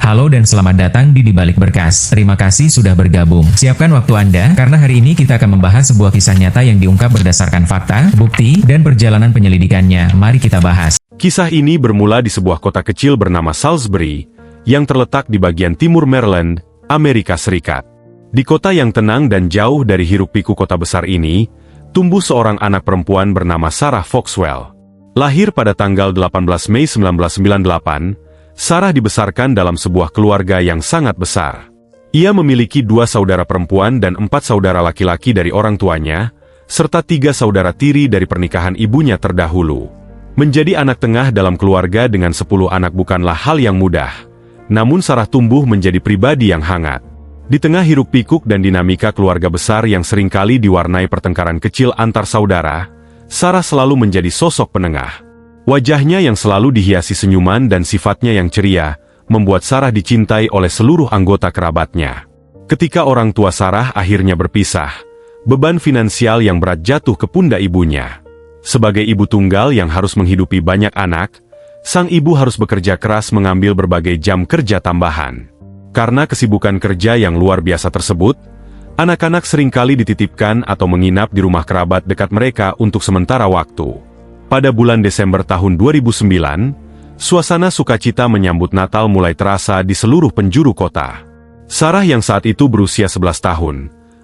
Halo dan selamat datang di Balik Berkas. Terima kasih sudah bergabung. Siapkan waktu Anda, karena hari ini kita akan membahas sebuah kisah nyata yang diungkap berdasarkan fakta, bukti, dan perjalanan penyelidikannya. Mari kita bahas. Kisah ini bermula di sebuah kota kecil bernama Salisbury, yang terletak di bagian timur Maryland, Amerika Serikat. Di kota yang tenang dan jauh dari hiruk-pikuk kota besar ini, tumbuh seorang anak perempuan bernama Sarah Foxwell. Lahir pada tanggal 18 Mei 1998, Sarah dibesarkan dalam sebuah keluarga yang sangat besar. Ia memiliki 2 saudara perempuan dan 4 saudara laki-laki dari orang tuanya, serta 3 saudara tiri dari pernikahan ibunya terdahulu. Menjadi anak tengah dalam keluarga dengan 10 anak bukanlah hal yang mudah. Namun Sarah tumbuh menjadi pribadi yang hangat. Di tengah hiruk-pikuk dan dinamika keluarga besar yang seringkali diwarnai pertengkaran kecil antar saudara, Sarah selalu menjadi sosok penengah. Wajahnya yang selalu dihiasi senyuman dan sifatnya yang ceria, membuat Sarah dicintai oleh seluruh anggota kerabatnya. Ketika orang tua Sarah akhirnya berpisah, beban finansial yang berat jatuh ke pundak ibunya. Sebagai ibu tunggal yang harus menghidupi banyak anak, sang ibu harus bekerja keras mengambil berbagai jam kerja tambahan. Karena kesibukan kerja yang luar biasa tersebut, anak-anak seringkali dititipkan atau menginap di rumah kerabat dekat mereka untuk sementara waktu. Pada bulan Desember tahun 2009, suasana sukacita menyambut Natal mulai terasa di seluruh penjuru kota. Sarah yang saat itu berusia 11 tahun,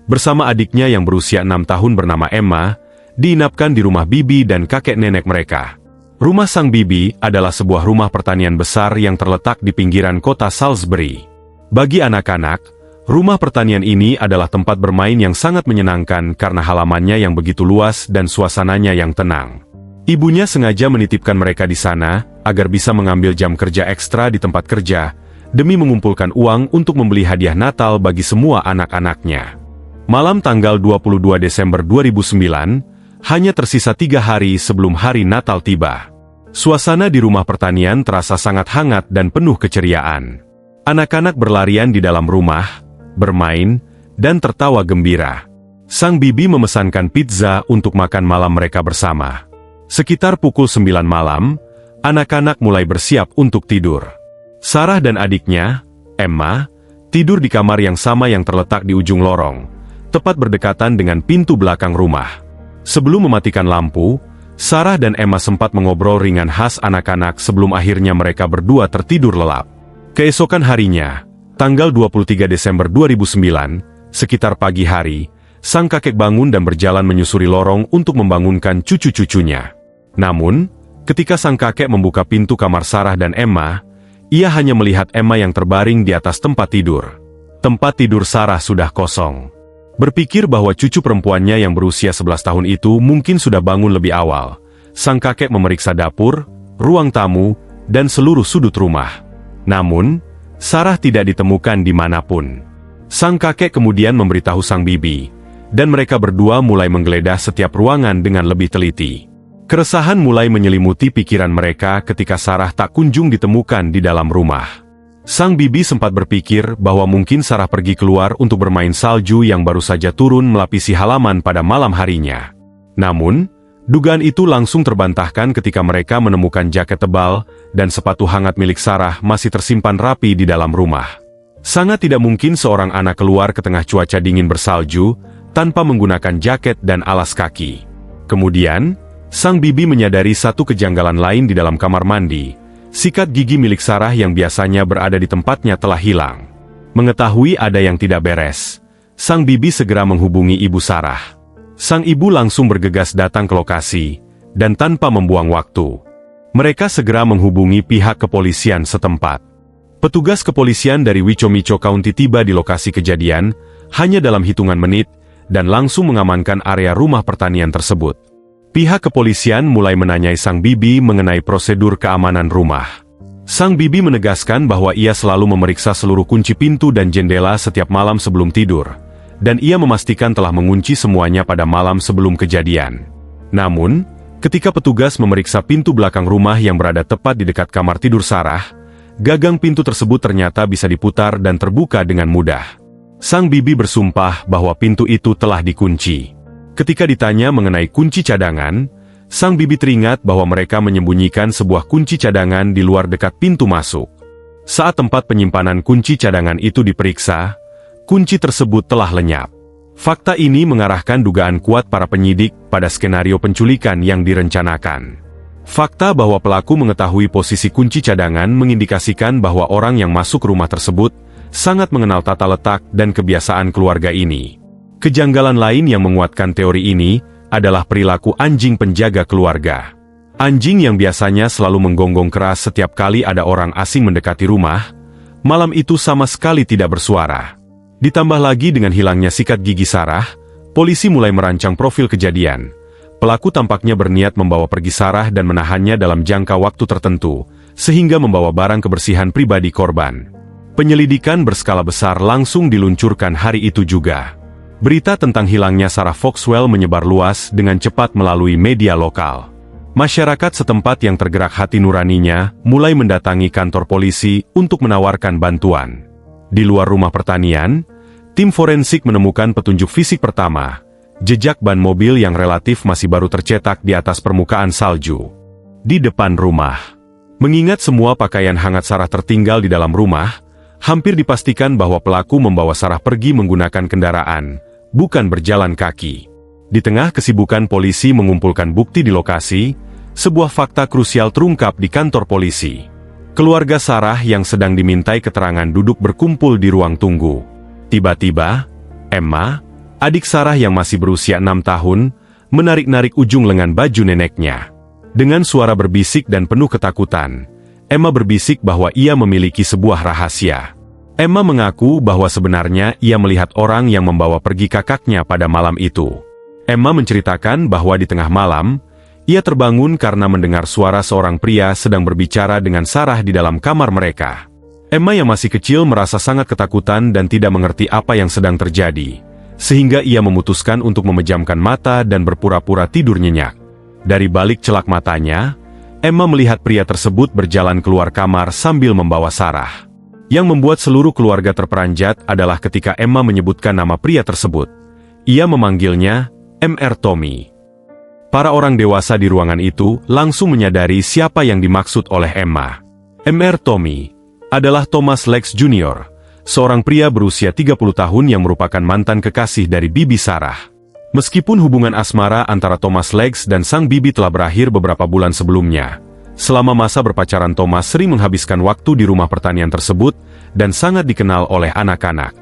bersama adiknya yang berusia 6 tahun bernama Emma, diinapkan di rumah bibi dan kakek nenek mereka. Rumah sang bibi adalah sebuah rumah pertanian besar yang terletak di pinggiran kota Salisbury. Bagi anak-anak, rumah pertanian ini adalah tempat bermain yang sangat menyenangkan karena halamannya yang begitu luas dan suasananya yang tenang. Ibunya sengaja menitipkan mereka di sana, agar bisa mengambil jam kerja ekstra di tempat kerja, demi mengumpulkan uang untuk membeli hadiah Natal bagi semua anak-anaknya. Malam tanggal 22 Desember 2009, hanya tersisa 3 hari sebelum hari Natal tiba. Suasana di rumah pertanian terasa sangat hangat dan penuh keceriaan. Anak-anak berlarian di dalam rumah, bermain, dan tertawa gembira. Sang bibi memesankan pizza untuk makan malam mereka bersama. Sekitar pukul 9 malam, anak-anak mulai bersiap untuk tidur. Sarah dan adiknya, Emma, tidur di kamar yang sama yang terletak di ujung lorong, tepat berdekatan dengan pintu belakang rumah. Sebelum mematikan lampu, Sarah dan Emma sempat mengobrol ringan khas anak-anak sebelum akhirnya mereka berdua tertidur lelap. Keesokan harinya, tanggal 23 Desember 2009, sekitar pagi hari, sang kakek bangun dan berjalan menyusuri lorong untuk membangunkan cucu-cucunya. Namun, ketika sang kakek membuka pintu kamar Sarah dan Emma, ia hanya melihat Emma yang terbaring di atas tempat tidur. Tempat tidur Sarah sudah kosong. Berpikir bahwa cucu perempuannya yang berusia 11 tahun itu mungkin sudah bangun lebih awal, sang kakek memeriksa dapur, ruang tamu, dan seluruh sudut rumah. Namun, Sarah tidak ditemukan dimanapun. Sang kakek kemudian memberitahu sang bibi, dan mereka berdua mulai menggeledah setiap ruangan dengan lebih teliti. Keresahan mulai menyelimuti pikiran mereka ketika Sarah tak kunjung ditemukan di dalam rumah. Sang bibi sempat berpikir bahwa mungkin Sarah pergi keluar untuk bermain salju yang baru saja turun melapisi halaman pada malam harinya. Namun, dugaan itu langsung terbantahkan ketika mereka menemukan jaket tebal dan sepatu hangat milik Sarah masih tersimpan rapi di dalam rumah. Sangat tidak mungkin seorang anak keluar ke tengah cuaca dingin bersalju tanpa menggunakan jaket dan alas kaki. Kemudian, sang bibi menyadari satu kejanggalan lain di dalam kamar mandi. Sikat gigi milik Sarah yang biasanya berada di tempatnya telah hilang. Mengetahui ada yang tidak beres, sang bibi segera menghubungi ibu Sarah. Sang ibu langsung bergegas datang ke lokasi, dan tanpa membuang waktu, mereka segera menghubungi pihak kepolisian setempat. Petugas kepolisian dari Wicomico County tiba di lokasi kejadian, hanya dalam hitungan menit, dan langsung mengamankan area rumah pertanian tersebut. Pihak kepolisian mulai menanyai sang bibi mengenai prosedur keamanan rumah. Sang bibi menegaskan bahwa ia selalu memeriksa seluruh kunci pintu dan jendela setiap malam sebelum tidur, dan ia memastikan telah mengunci semuanya pada malam sebelum kejadian. Namun, ketika petugas memeriksa pintu belakang rumah yang berada tepat di dekat kamar tidur Sarah, gagang pintu tersebut ternyata bisa diputar dan terbuka dengan mudah. Sang bibi bersumpah bahwa pintu itu telah dikunci. Ketika ditanya mengenai kunci cadangan, sang bibi teringat bahwa mereka menyembunyikan sebuah kunci cadangan di luar dekat pintu masuk. Saat tempat penyimpanan kunci cadangan itu diperiksa, kunci tersebut telah lenyap. Fakta ini mengarahkan dugaan kuat para penyidik pada skenario penculikan yang direncanakan. Fakta bahwa pelaku mengetahui posisi kunci cadangan mengindikasikan bahwa orang yang masuk rumah tersebut sangat mengenal tata letak dan kebiasaan keluarga ini. Kejanggalan lain yang menguatkan teori ini adalah perilaku anjing penjaga keluarga. Anjing yang biasanya selalu menggonggong keras setiap kali ada orang asing mendekati rumah, malam itu sama sekali tidak bersuara. Ditambah lagi dengan hilangnya sikat gigi Sarah, polisi mulai merancang profil kejadian. Pelaku tampaknya berniat membawa pergi Sarah dan menahannya dalam jangka waktu tertentu, sehingga membawa barang kebersihan pribadi korban. Penyelidikan berskala besar langsung diluncurkan hari itu juga. Berita tentang hilangnya Sarah Foxwell menyebar luas dengan cepat melalui media lokal. Masyarakat setempat yang tergerak hati nuraninya mulai mendatangi kantor polisi untuk menawarkan bantuan. Di luar rumah pertanian, tim forensik menemukan petunjuk fisik pertama, jejak ban mobil yang relatif masih baru tercetak di atas permukaan salju. Di depan rumah. Mengingat semua pakaian hangat Sarah tertinggal di dalam rumah, hampir dipastikan bahwa pelaku membawa Sarah pergi menggunakan kendaraan, bukan berjalan kaki. Di tengah kesibukan polisi mengumpulkan bukti di lokasi, sebuah fakta krusial terungkap di kantor polisi. Keluarga Sarah yang sedang dimintai keterangan duduk berkumpul di ruang tunggu. Tiba-tiba, Emma, adik Sarah yang masih berusia 6 tahun, menarik-narik ujung lengan baju neneknya. Dengan suara berbisik dan penuh ketakutan, Emma berbisik bahwa ia memiliki sebuah rahasia. Emma mengaku bahwa sebenarnya ia melihat orang yang membawa pergi kakaknya pada malam itu. Emma menceritakan bahwa di tengah malam, ia terbangun karena mendengar suara seorang pria sedang berbicara dengan Sarah di dalam kamar mereka. Emma yang masih kecil merasa sangat ketakutan dan tidak mengerti apa yang sedang terjadi, sehingga ia memutuskan untuk memejamkan mata dan berpura-pura tidur nyenyak. Dari balik celak matanya, Emma melihat pria tersebut berjalan keluar kamar sambil membawa Sarah. Yang membuat seluruh keluarga terperanjat adalah ketika Emma menyebutkan nama pria tersebut. Ia memanggilnya Mr. Tommy. Para orang dewasa di ruangan itu langsung menyadari siapa yang dimaksud oleh Emma. Mr. Tommy adalah Thomas Lex Jr., seorang pria berusia 30 tahun yang merupakan mantan kekasih dari bibi Sarah. Meskipun hubungan asmara antara Thomas Lex dan sang bibi telah berakhir beberapa bulan sebelumnya, selama masa berpacaran Thomas sering menghabiskan waktu di rumah pertanian tersebut dan sangat dikenal oleh anak-anak.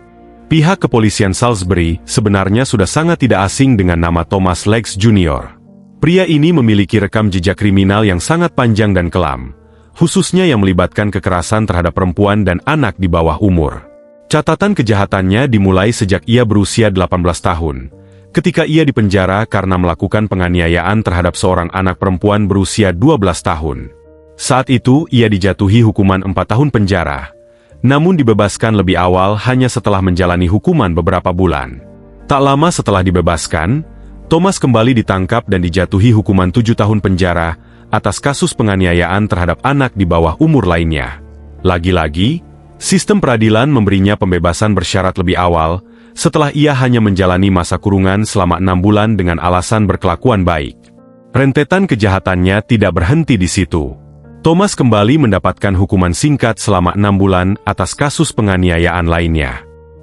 Pihak kepolisian Salisbury sebenarnya sudah sangat tidak asing dengan nama Thomas Lex Jr. Pria ini memiliki rekam jejak kriminal yang sangat panjang dan kelam, khususnya yang melibatkan kekerasan terhadap perempuan dan anak di bawah umur. Catatan kejahatannya dimulai sejak ia berusia 18 tahun, ketika ia dipenjara karena melakukan penganiayaan terhadap seorang anak perempuan berusia 12 tahun. Saat itu ia dijatuhi hukuman 4 tahun penjara, namun dibebaskan lebih awal hanya setelah menjalani hukuman beberapa bulan. Tak lama setelah dibebaskan, Thomas kembali ditangkap dan dijatuhi hukuman 7 tahun penjara atas kasus penganiayaan terhadap anak di bawah umur lainnya. Lagi-lagi, sistem peradilan memberinya pembebasan bersyarat lebih awal, setelah ia hanya menjalani masa kurungan selama 6 bulan dengan alasan berkelakuan baik. Rentetan kejahatannya tidak berhenti di situ. Thomas kembali mendapatkan hukuman singkat selama 6 bulan atas kasus penganiayaan lainnya.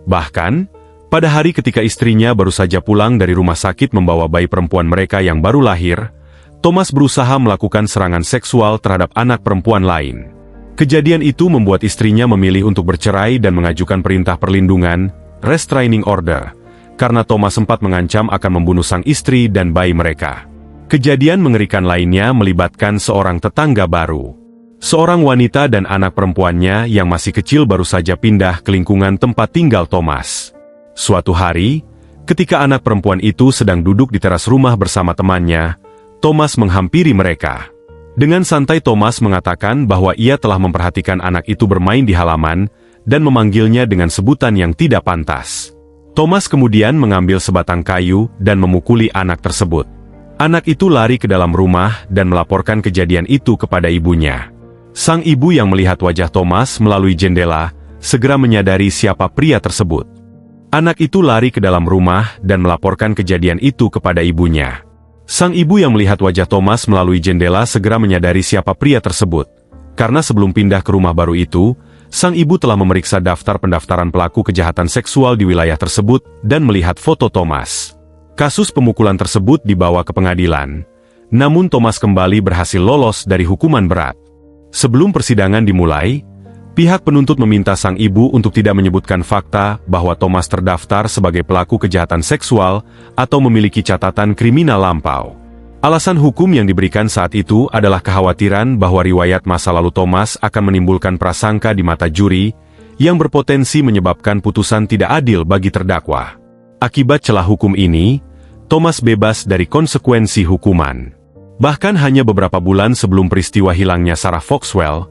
Bahkan, pada hari ketika istrinya baru saja pulang dari rumah sakit membawa bayi perempuan mereka yang baru lahir, Thomas berusaha melakukan serangan seksual terhadap anak perempuan lain. Kejadian itu membuat istrinya memilih untuk bercerai dan mengajukan perintah perlindungan, restraining order, karena Thomas sempat mengancam akan membunuh sang istri dan bayi mereka. Kejadian mengerikan lainnya melibatkan seorang tetangga baru. Seorang wanita dan anak perempuannya yang masih kecil baru saja pindah ke lingkungan tempat tinggal Thomas. Suatu hari, ketika anak perempuan itu sedang duduk di teras rumah bersama temannya, Thomas menghampiri mereka. Dengan santai Thomas mengatakan bahwa ia telah memperhatikan anak itu bermain di halaman, dan memanggilnya dengan sebutan yang tidak pantas. Thomas kemudian mengambil sebatang kayu dan memukuli anak tersebut. Anak itu lari ke dalam rumah dan melaporkan kejadian itu kepada ibunya. Sang ibu yang melihat wajah Thomas melalui jendela, segera menyadari siapa pria tersebut. Anak itu lari ke dalam rumah dan melaporkan kejadian itu kepada ibunya. Sang ibu yang melihat wajah Thomas melalui jendela segera menyadari siapa pria tersebut. Karena sebelum pindah ke rumah baru itu, sang ibu telah memeriksa daftar pendaftaran pelaku kejahatan seksual di wilayah tersebut dan melihat foto Thomas. Kasus pemukulan tersebut dibawa ke pengadilan, namun Thomas kembali berhasil lolos dari hukuman berat. Sebelum persidangan dimulai, pihak penuntut meminta sang ibu untuk tidak menyebutkan fakta bahwa Thomas terdaftar sebagai pelaku kejahatan seksual atau memiliki catatan kriminal lampau. Alasan hukum yang diberikan saat itu adalah kekhawatiran bahwa riwayat masa lalu Thomas akan menimbulkan prasangka di mata juri yang berpotensi menyebabkan putusan tidak adil bagi terdakwa. Akibat celah hukum ini, Thomas bebas dari konsekuensi hukuman. Bahkan hanya beberapa bulan sebelum peristiwa hilangnya Sarah Foxwell,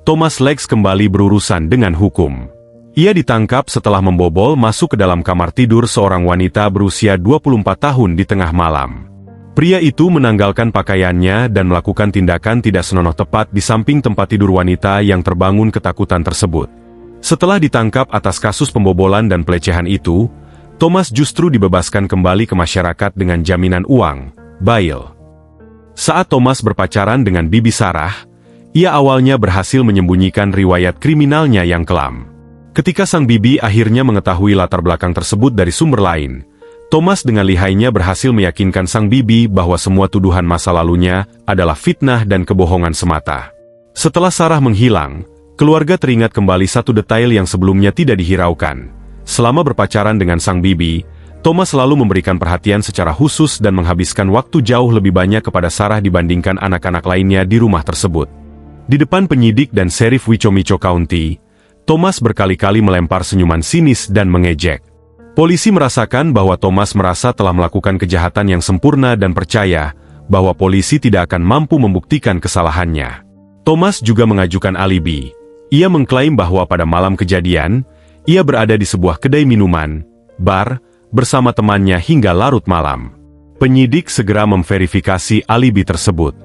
Thomas Legs kembali berurusan dengan hukum. Ia ditangkap setelah membobol masuk ke dalam kamar tidur seorang wanita berusia 24 tahun di tengah malam. Pria itu menanggalkan pakaiannya dan melakukan tindakan tidak senonoh tepat di samping tempat tidur wanita yang terbangun ketakutan tersebut. Setelah ditangkap atas kasus pembobolan dan pelecehan itu, Thomas justru dibebaskan kembali ke masyarakat dengan jaminan uang, bail. Saat Thomas berpacaran dengan Bibi Sarah, ia awalnya berhasil menyembunyikan riwayat kriminalnya yang kelam. Ketika sang bibi akhirnya mengetahui latar belakang tersebut dari sumber lain, Thomas dengan lihainya berhasil meyakinkan sang bibi bahwa semua tuduhan masa lalunya adalah fitnah dan kebohongan semata. Setelah Sarah menghilang, keluarga teringat kembali satu detail yang sebelumnya tidak dihiraukan. Selama berpacaran dengan sang bibi, Thomas selalu memberikan perhatian secara khusus dan menghabiskan waktu jauh lebih banyak kepada Sarah dibandingkan anak-anak lainnya di rumah tersebut. Di depan penyidik dan serif Wicomico County, Thomas berkali-kali melempar senyuman sinis dan mengejek. Polisi merasakan bahwa Thomas merasa telah melakukan kejahatan yang sempurna dan percaya bahwa polisi tidak akan mampu membuktikan kesalahannya. Thomas juga mengajukan alibi. Ia mengklaim bahwa pada malam kejadian, ia berada di sebuah kedai minuman, bar, bersama temannya hingga larut malam. Penyidik segera memverifikasi alibi tersebut.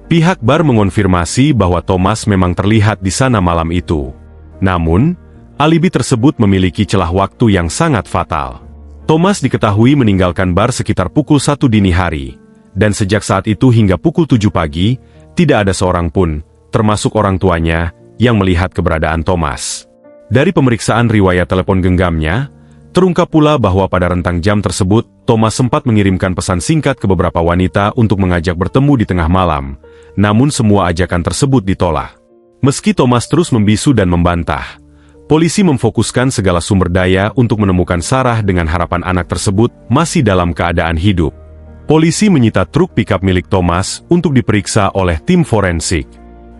Pihak bar mengonfirmasi bahwa Thomas memang terlihat di sana malam itu. Namun, alibi tersebut memiliki celah waktu yang sangat fatal. Thomas diketahui meninggalkan bar sekitar pukul 1 dini hari, dan sejak saat itu hingga pukul 7 pagi, tidak ada seorang pun, termasuk orang tuanya, yang melihat keberadaan Thomas. Dari pemeriksaan riwayat telepon genggamnya, terungkap pula bahwa pada rentang jam tersebut, Thomas sempat mengirimkan pesan singkat ke beberapa wanita untuk mengajak bertemu di tengah malam, namun semua ajakan tersebut ditolak. Meski Thomas terus membisu dan membantah, polisi memfokuskan segala sumber daya untuk menemukan Sarah dengan harapan anak tersebut masih dalam keadaan hidup. Polisi menyita truk pickup milik Thomas untuk diperiksa oleh tim forensik.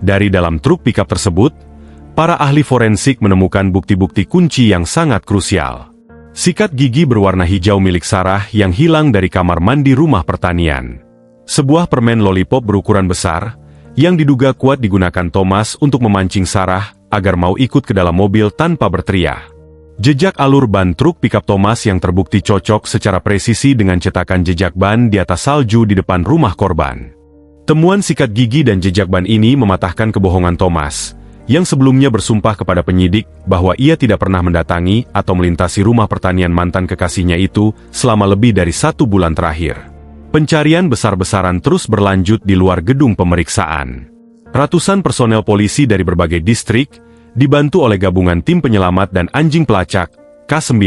Dari dalam truk pickup tersebut, para ahli forensik menemukan bukti-bukti kunci yang sangat krusial. Sikat gigi berwarna hijau milik Sarah yang hilang dari kamar mandi rumah pertanian. Sebuah permen lollipop berukuran besar, yang diduga kuat digunakan Thomas untuk memancing Sarah agar mau ikut ke dalam mobil tanpa berteriak. Jejak alur ban truk pickup Thomas yang terbukti cocok secara presisi dengan cetakan jejak ban di atas salju di depan rumah korban. Temuan sikat gigi dan jejak ban ini mematahkan kebohongan Thomas, yang sebelumnya bersumpah kepada penyidik bahwa ia tidak pernah mendatangi atau melintasi rumah pertanian mantan kekasihnya itu selama lebih dari 1 bulan terakhir. Pencarian besar-besaran terus berlanjut di luar gedung pemeriksaan. Ratusan personel polisi dari berbagai distrik, dibantu oleh gabungan tim penyelamat dan anjing pelacak, K9,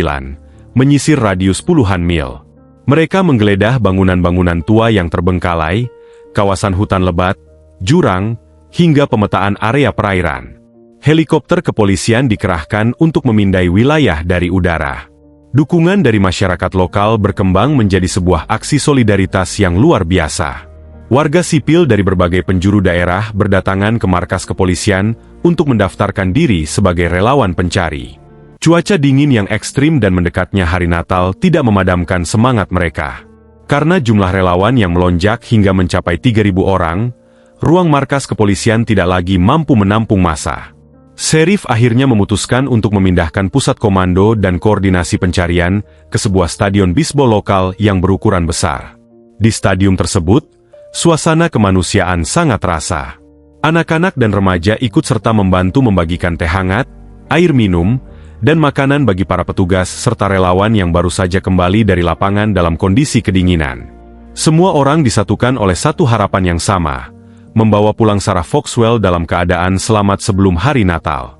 menyisir radius puluhan mil. Mereka menggeledah bangunan-bangunan tua yang terbengkalai, kawasan hutan lebat, jurang, hingga pemetaan area perairan. Helikopter kepolisian dikerahkan untuk memindai wilayah dari udara. Dukungan dari masyarakat lokal berkembang menjadi sebuah aksi solidaritas yang luar biasa. Warga sipil dari berbagai penjuru daerah berdatangan ke markas kepolisian untuk mendaftarkan diri sebagai relawan pencari. Cuaca dingin yang ekstrim dan mendekatnya hari Natal tidak memadamkan semangat mereka. Karena jumlah relawan yang melonjak hingga mencapai 3.000 orang, ruang markas kepolisian tidak lagi mampu menampung massa. Serif akhirnya memutuskan untuk memindahkan pusat komando dan koordinasi pencarian ke sebuah stadion bisbol lokal yang berukuran besar. Di stadium tersebut, suasana kemanusiaan sangat terasa. Anak-anak dan remaja ikut serta membantu membagikan teh hangat, air minum, dan makanan bagi para petugas serta relawan yang baru saja kembali dari lapangan dalam kondisi kedinginan. Semua orang disatukan oleh satu harapan yang sama, membawa pulang Sarah Foxwell dalam keadaan selamat sebelum hari Natal.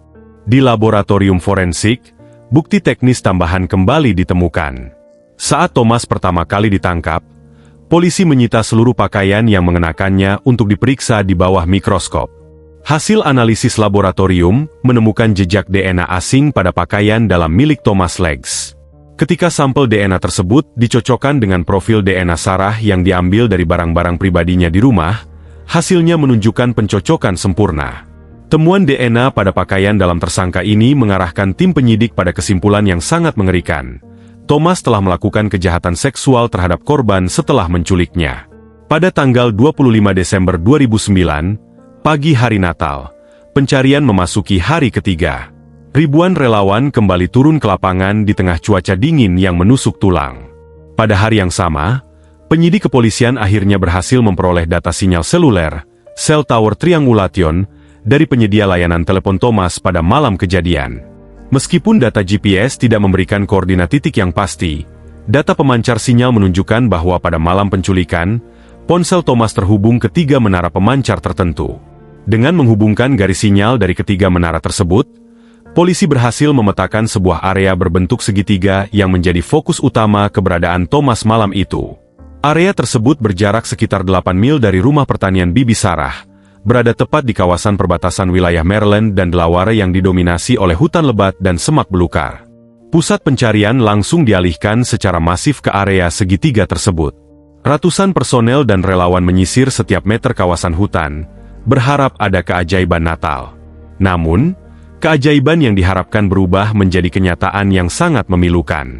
Di laboratorium forensik, bukti teknis tambahan kembali ditemukan. Saat Thomas pertama kali ditangkap, polisi menyita seluruh pakaian yang mengenakannya untuk diperiksa di bawah mikroskop. Hasil analisis laboratorium menemukan jejak DNA asing pada pakaian dalam milik Thomas Leggs. Ketika sampel DNA tersebut dicocokkan dengan profil DNA Sarah yang diambil dari barang-barang pribadinya di rumah, hasilnya menunjukkan pencocokan sempurna. Temuan DNA pada pakaian dalam tersangka ini mengarahkan tim penyidik pada kesimpulan yang sangat mengerikan. Thomas telah melakukan kejahatan seksual terhadap korban setelah menculiknya. Pada tanggal 25 Desember 2009, pagi hari Natal, pencarian memasuki hari ketiga. Ribuan relawan kembali turun ke lapangan di tengah cuaca dingin yang menusuk tulang. Pada hari yang sama, penyidik kepolisian akhirnya berhasil memperoleh data sinyal seluler, cell tower triangulation, dari penyedia layanan telepon Thomas pada malam kejadian. Meskipun data GPS tidak memberikan koordinat titik yang pasti, data pemancar sinyal menunjukkan bahwa pada malam penculikan, ponsel Thomas terhubung ke 3 menara pemancar tertentu. Dengan menghubungkan garis sinyal dari ketiga menara tersebut, polisi berhasil memetakan sebuah area berbentuk segitiga yang menjadi fokus utama keberadaan Thomas malam itu. Area tersebut berjarak sekitar 8 mil dari rumah pertanian Bibi Sarah, berada tepat di kawasan perbatasan wilayah Maryland dan Delaware yang didominasi oleh hutan lebat dan semak belukar. Pusat pencarian langsung dialihkan secara masif ke area segitiga tersebut. Ratusan personel dan relawan menyisir setiap meter kawasan hutan, berharap ada keajaiban Natal. Namun, keajaiban yang diharapkan berubah menjadi kenyataan yang sangat memilukan.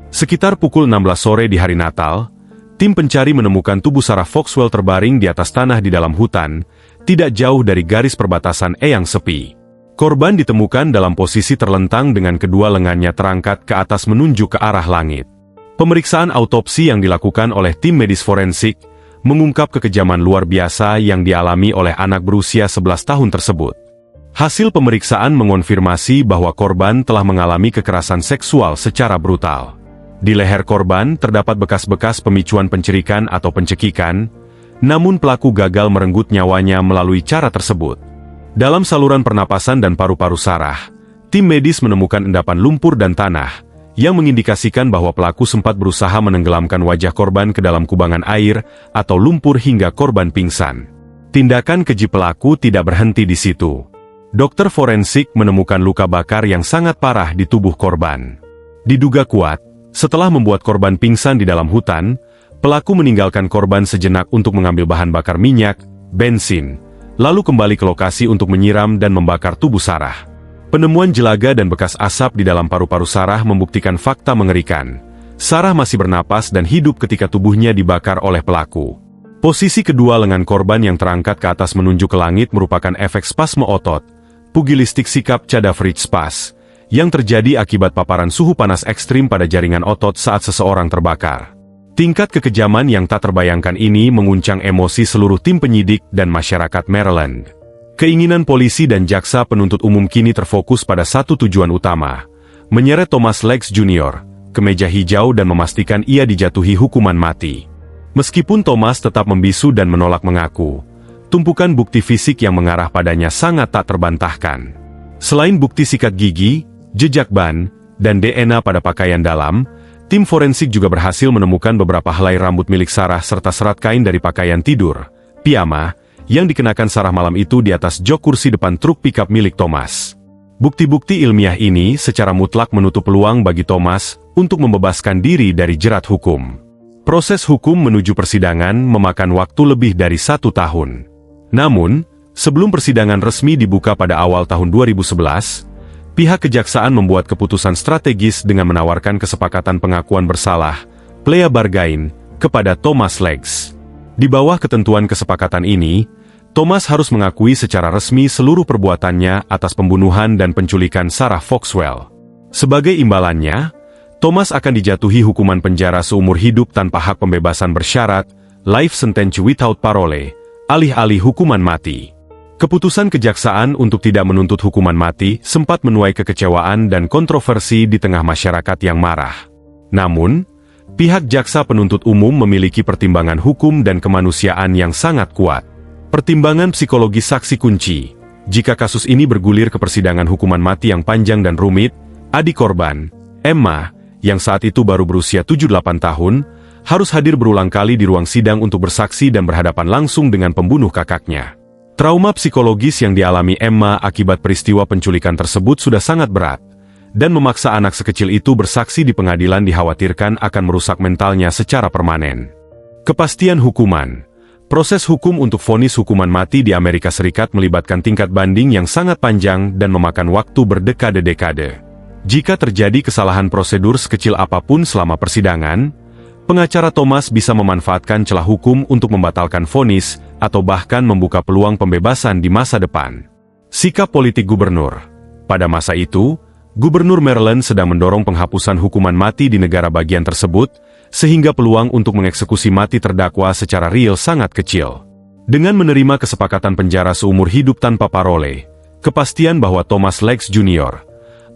Sekitar pukul 16 sore di hari Natal, tim pencari menemukan tubuh Sarah Foxwell terbaring di atas tanah di dalam hutan, tidak jauh dari garis perbatasan yang sepi. Korban ditemukan dalam posisi terlentang dengan kedua lengannya terangkat ke atas menunjuk ke arah langit. Pemeriksaan autopsi yang dilakukan oleh tim medis forensik mengungkap kekejaman luar biasa yang dialami oleh anak berusia 11 tahun tersebut. Hasil pemeriksaan mengonfirmasi bahwa korban telah mengalami kekerasan seksual secara brutal. Di leher korban terdapat bekas-bekas pemicuan pencerikan atau pencekikan, namun pelaku gagal merenggut nyawanya melalui cara tersebut. Dalam saluran pernapasan dan paru-paru Sarah, tim medis menemukan endapan lumpur dan tanah, yang mengindikasikan bahwa pelaku sempat berusaha menenggelamkan wajah korban ke dalam kubangan air atau lumpur hingga korban pingsan. Tindakan keji pelaku tidak berhenti di situ. Dokter forensik menemukan luka bakar yang sangat parah di tubuh korban. Diduga kuat, setelah membuat korban pingsan di dalam hutan, pelaku meninggalkan korban sejenak untuk mengambil bahan bakar minyak, bensin, lalu kembali ke lokasi untuk menyiram dan membakar tubuh Sarah. Penemuan jelaga dan bekas asap di dalam paru-paru Sarah membuktikan fakta mengerikan. Sarah masih bernapas dan hidup ketika tubuhnya dibakar oleh pelaku. Posisi kedua lengan korban yang terangkat ke atas menunjuk ke langit merupakan efek spasme otot, pugilistik sikap cadaveric spas, yang terjadi akibat paparan suhu panas ekstrim pada jaringan otot saat seseorang terbakar. Tingkat kekejaman yang tak terbayangkan ini menguncang emosi seluruh tim penyidik dan masyarakat Maryland. Keinginan polisi dan jaksa penuntut umum kini terfokus pada satu tujuan utama, menyeret Thomas Leggs Jr. ke meja hijau dan memastikan ia dijatuhi hukuman mati. Meskipun Thomas tetap membisu dan menolak mengaku, tumpukan bukti fisik yang mengarah padanya sangat tak terbantahkan. Selain bukti sikat gigi, jejak ban, dan DNA pada pakaian dalam, tim forensik juga berhasil menemukan beberapa helai rambut milik Sarah serta serat kain dari pakaian tidur, piyama, yang dikenakan Sarah malam itu di atas jok kursi depan truk pickup milik Thomas. Bukti-bukti ilmiah ini secara mutlak menutup peluang bagi Thomas untuk membebaskan diri dari jerat hukum. Proses hukum menuju persidangan memakan waktu lebih dari 1 tahun. Namun, sebelum persidangan resmi dibuka pada awal tahun 2011, pihak kejaksaan membuat keputusan strategis dengan menawarkan kesepakatan pengakuan bersalah, plea bargain, kepada Thomas Leggs. Di bawah ketentuan kesepakatan ini, Thomas harus mengakui secara resmi seluruh perbuatannya atas pembunuhan dan penculikan Sarah Foxwell. Sebagai imbalannya, Thomas akan dijatuhi hukuman penjara seumur hidup tanpa hak pembebasan bersyarat, life sentence without parole, alih-alih hukuman mati. Keputusan kejaksaan untuk tidak menuntut hukuman mati sempat menuai kekecewaan dan kontroversi di tengah masyarakat yang marah. Namun, pihak jaksa penuntut umum memiliki pertimbangan hukum dan kemanusiaan yang sangat kuat. Pertimbangan psikologi saksi kunci, Jika kasus ini bergulir ke persidangan hukuman mati yang panjang dan rumit, adik korban, Emma, yang saat itu baru berusia 78 tahun, harus hadir berulang kali di ruang sidang untuk bersaksi dan berhadapan langsung dengan pembunuh kakaknya. Trauma psikologis yang dialami Emma akibat peristiwa penculikan tersebut sudah sangat berat, dan memaksa anak sekecil itu bersaksi di pengadilan dikhawatirkan akan merusak mentalnya secara permanen. Kepastian hukuman. Proses hukum untuk vonis hukuman mati di Amerika Serikat melibatkan tingkat banding yang sangat panjang dan memakan waktu berdekade-dekade. Jika terjadi kesalahan prosedur sekecil apapun selama persidangan, pengacara Thomas bisa memanfaatkan celah hukum untuk membatalkan vonis atau bahkan membuka peluang pembebasan di masa depan. Sikap politik gubernur. Pada masa itu, Gubernur Maryland sedang mendorong penghapusan hukuman mati di negara bagian tersebut, sehingga peluang untuk mengeksekusi mati terdakwa secara real sangat kecil. Dengan menerima kesepakatan penjara seumur hidup tanpa parole, kepastian bahwa Thomas Leggs Jr.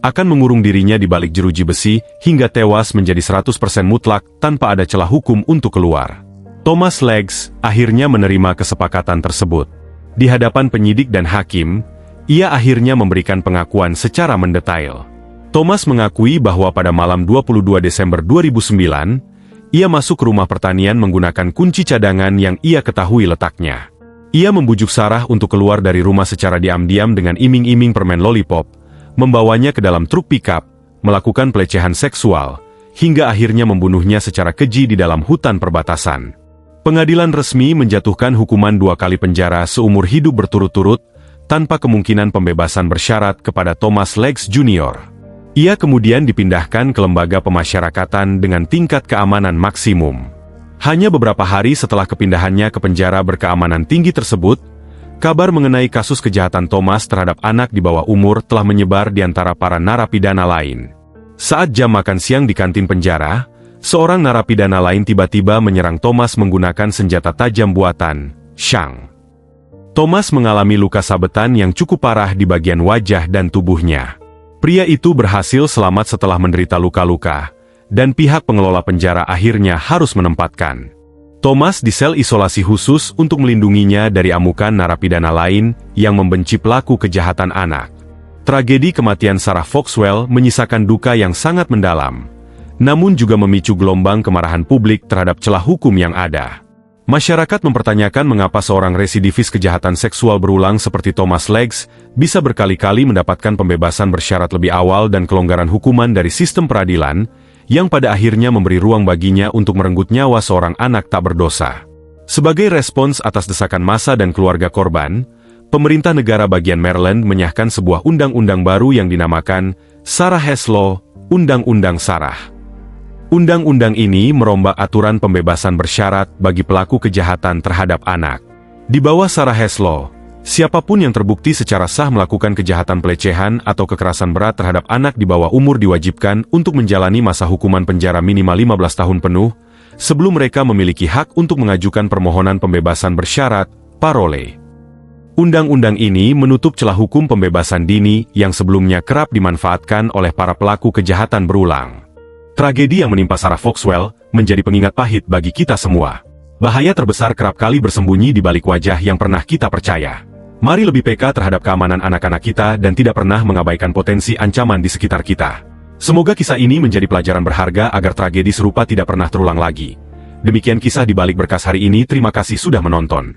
akan mengurung dirinya di balik jeruji besi hingga tewas menjadi 100% mutlak tanpa ada celah hukum untuk keluar. Thomas Leggs akhirnya menerima kesepakatan tersebut. Di hadapan penyidik dan hakim, ia akhirnya memberikan pengakuan secara mendetail. Thomas mengakui bahwa pada malam 22 Desember 2009, ia masuk ke rumah pertanian menggunakan kunci cadangan yang ia ketahui letaknya. Ia membujuk Sarah untuk keluar dari rumah secara diam-diam dengan iming-iming permen lollipop, membawanya ke dalam truk pickup, melakukan pelecehan seksual, hingga akhirnya membunuhnya secara keji di dalam hutan perbatasan. Pengadilan resmi menjatuhkan hukuman 2 kali penjara seumur hidup berturut-turut, tanpa kemungkinan pembebasan bersyarat kepada Thomas Leggs Jr. Ia kemudian dipindahkan ke lembaga pemasyarakatan dengan tingkat keamanan maksimum. Hanya beberapa hari setelah kepindahannya ke penjara berkeamanan tinggi tersebut, kabar mengenai kasus kejahatan Thomas terhadap anak di bawah umur telah menyebar di antara para narapidana lain. Saat jam makan siang di kantin penjara, seorang narapidana lain tiba-tiba menyerang Thomas menggunakan senjata tajam buatan, Shang. Thomas mengalami luka sabetan yang cukup parah di bagian wajah dan tubuhnya. Pria itu berhasil selamat setelah menderita luka-luka, dan pihak pengelola penjara akhirnya harus menempatkan Thomas di sel isolasi khusus untuk melindunginya dari amukan narapidana lain yang membenci pelaku kejahatan anak. Tragedi kematian Sarah Foxwell menyisakan duka yang sangat mendalam, namun juga memicu gelombang kemarahan publik terhadap celah hukum yang ada. Masyarakat mempertanyakan mengapa seorang residivis kejahatan seksual berulang seperti Thomas Leggs bisa berkali-kali mendapatkan pembebasan bersyarat lebih awal dan kelonggaran hukuman dari sistem peradilan, yang pada akhirnya memberi ruang baginya untuk merenggut nyawa seorang anak tak berdosa. Sebagai respons atas desakan massa dan keluarga korban, pemerintah negara bagian Maryland menyahkan sebuah undang-undang baru yang dinamakan Sarah Hess Law, Undang-Undang Sarah. Undang-undang ini merombak aturan pembebasan bersyarat bagi pelaku kejahatan terhadap anak. Di bawah Sarah Hess Law, siapapun yang terbukti secara sah melakukan kejahatan pelecehan atau kekerasan berat terhadap anak di bawah umur diwajibkan untuk menjalani masa hukuman penjara minimal 15 tahun penuh, sebelum mereka memiliki hak untuk mengajukan permohonan pembebasan bersyarat, parole. Undang-undang ini menutup celah hukum pembebasan dini yang sebelumnya kerap dimanfaatkan oleh para pelaku kejahatan berulang. Tragedi yang menimpa Sarah Foxwell menjadi pengingat pahit bagi kita semua. Bahaya terbesar kerap kali bersembunyi di balik wajah yang pernah kita percaya. Mari lebih peka terhadap keamanan anak-anak kita dan tidak pernah mengabaikan potensi ancaman di sekitar kita. Semoga kisah ini menjadi pelajaran berharga agar tragedi serupa tidak pernah terulang lagi. Demikian kisah di balik berkas hari ini, terima kasih sudah menonton.